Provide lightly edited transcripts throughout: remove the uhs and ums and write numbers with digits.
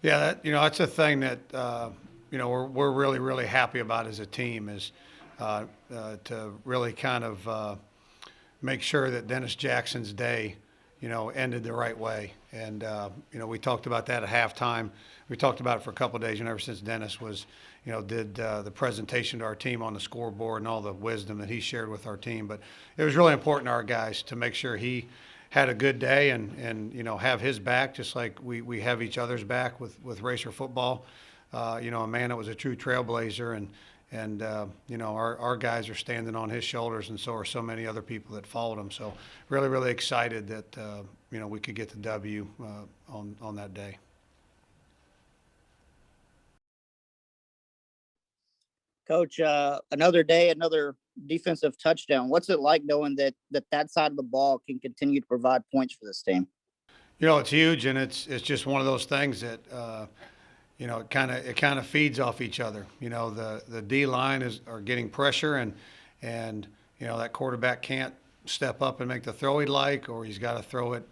Yeah, that's a thing that we're really really happy about as a team is to really kind of make sure that Dennis Jackson's day, ended the right way. And we talked about that at halftime. We talked about it for a couple of days, and ever since Dennis was, did the presentation to our team on the scoreboard and all the wisdom that he shared with our team. But it was really important to our guys to make sure he had a good day and have his back, just like we have each other's back with Racer football. A man that was a true trailblazer, and our guys are standing on his shoulders, and so are so many other people that followed him. So really really excited that we could get the W on that day. Coach, another day, another defensive touchdown. What's it like knowing that side of the ball can continue to provide points for this team? It's huge, and it's just one of those things that it kind of feeds off each other. The D line are getting pressure, and that quarterback can't step up and make the throw he'd like, or he's got to throw it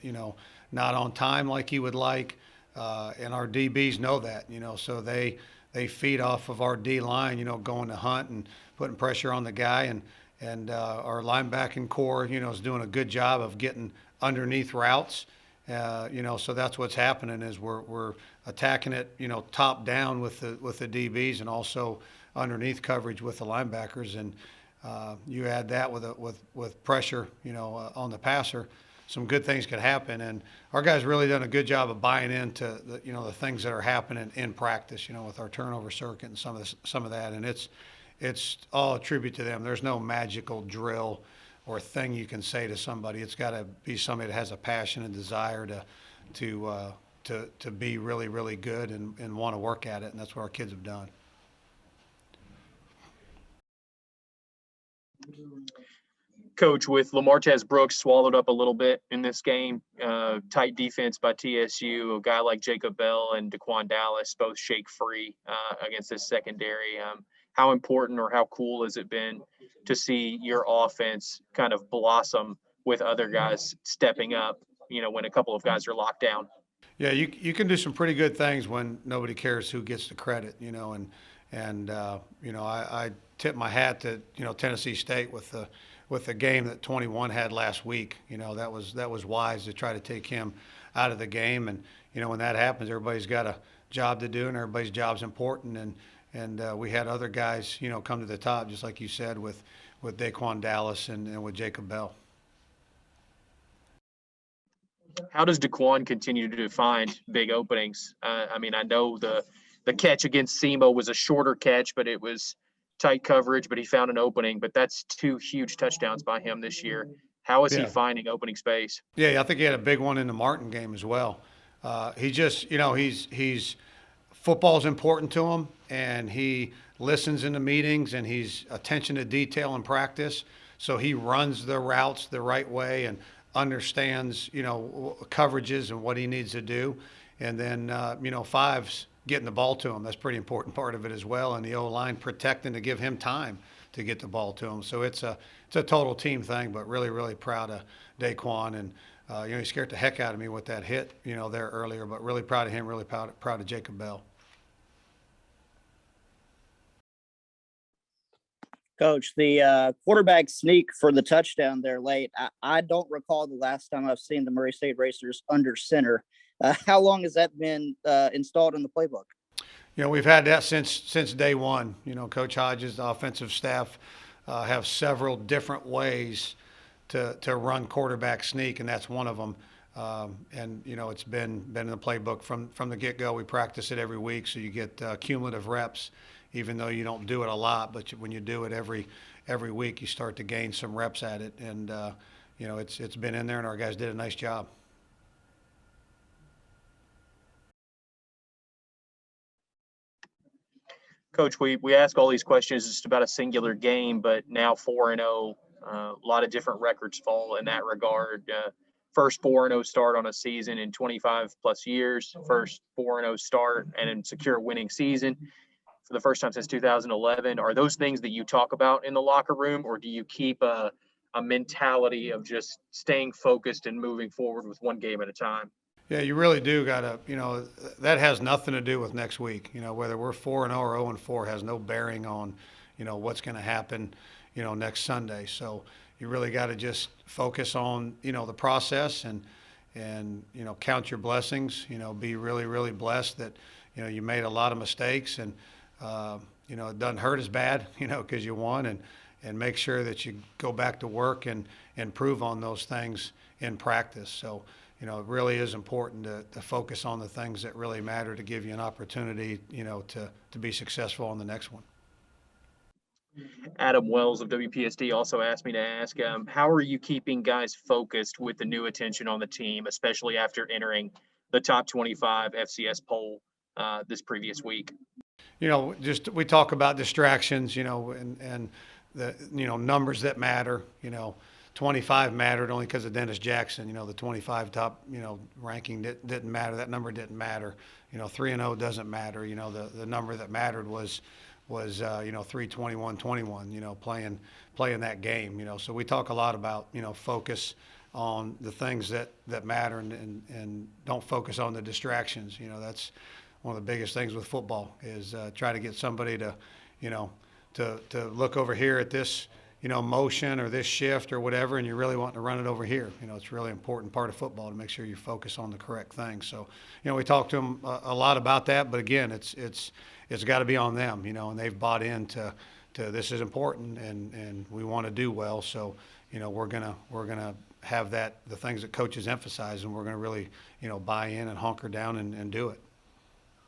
not on time like he would like. And our DBs know that, so they feed off of our D line, going to hunt and putting pressure on the guy, and our linebacking core, is doing a good job of getting underneath routes. So that's what's happening is we're attacking it, top down with the DBs and also underneath coverage with the linebackers, and you add that with pressure, on the passer, some good things could happen. And our guys really done a good job of buying into the things that are happening in practice, with our turnover circuit and some of that, and it's all a tribute to them. There's no magical drill or thing you can say to somebody. It's got to be somebody that has a passion and desire to be really, really good and want to work at it, and that's what our kids have done. Coach, with Lamartez Brooks swallowed up a little bit in this game, tight defense by TSU, a guy like Jacob Bell and Daquan Dallas both shake free against this secondary. How important or how cool has it been to see your offense kind of blossom with other guys stepping up, when a couple of guys are locked down? Yeah, you can do some pretty good things when nobody cares who gets the credit, I tip my hat to Tennessee State with the game that 21 had last week. That was wise to try to take him out of the game, and when that happens, everybody's got a job to do, and everybody's job's important, and we had other guys come to the top, just like you said, with Daquan Dallas and with Jacob Bell. How does Daquan continue to find big openings? I know the catch against SEMO was a shorter catch, but it was tight coverage, but he found an opening. But that's 2 huge touchdowns by him this year. How is he finding opening space? Yeah, I think he had a big one in the Martin game as well. He just, he's football's important to him, and he listens in the meetings, and he's attention to detail in practice. So he runs the routes the right way and understands, coverages and what he needs to do. And then, Five's getting the ball to him. That's a pretty important part of it as well. And the O-line protecting to give him time to get the ball to him. So it's a total team thing, but really, really proud of Daquan. And, he scared the heck out of me with that hit, there earlier, but really proud of him, really proud of Jacob Bell. Coach, the quarterback sneak for the touchdown there late. I don't recall the last time I've seen the Murray State Racers under center. How long has that been installed in the playbook? We've had that since day one. Coach Hodges, the offensive staff, have several different ways to run quarterback sneak, and that's one of them. It's been in the playbook from the get-go. We practice it every week, so you get cumulative reps, even though you don't do it a lot. But when you do it every week, you start to gain some reps at it. And it's been in there, and our guys did a nice job. Coach, we ask all these questions just about a singular game, but now 4-0, a lot of different records fall in that regard. First 4-0 start on a season in 25 plus years, first 4-0 start and then secure a winning season for the first time since 2011. Are those things that you talk about in the locker room, or do you keep a mentality of just staying focused and moving forward with one game at a time? Yeah, you really do gotta, that has nothing to do with next week. Whether we're 4-0 or 0-4 has no bearing on, what's going to happen, next Sunday. So you really got to just focus on, the process and count your blessings. Be really, really blessed that, you made a lot of mistakes and, it doesn't hurt as bad, because you won and make sure that you go back to work and improve on those things in practice. So, it really is important to focus on the things that really matter to give you an opportunity, to be successful on the next one. Adam Wells of WPSD also asked me to ask, how are you keeping guys focused with the new attention on the team, especially after entering the top 25 FCS poll this previous week? Just we talk about distractions, and the numbers that matter. 25 mattered only because of Dennis Jackson. The 25 top ranking didn't matter. That number didn't matter. 3-0 doesn't matter. The number that mattered was 3-21-21. Playing that game. So we talk a lot about focus on the things that matter and don't focus on the distractions. That's one of the biggest things with football is try to get somebody to to look over here at this motion or this shift or whatever, and you really want to run it over here. It's a really important part of football to make sure you focus on the correct thing. So we talk to them a lot about that, but again, it's got to be on them. And they've bought into this is important and we want to do well. So we're gonna have the things that coaches emphasize, and we're gonna really buy in and hunker down and do it.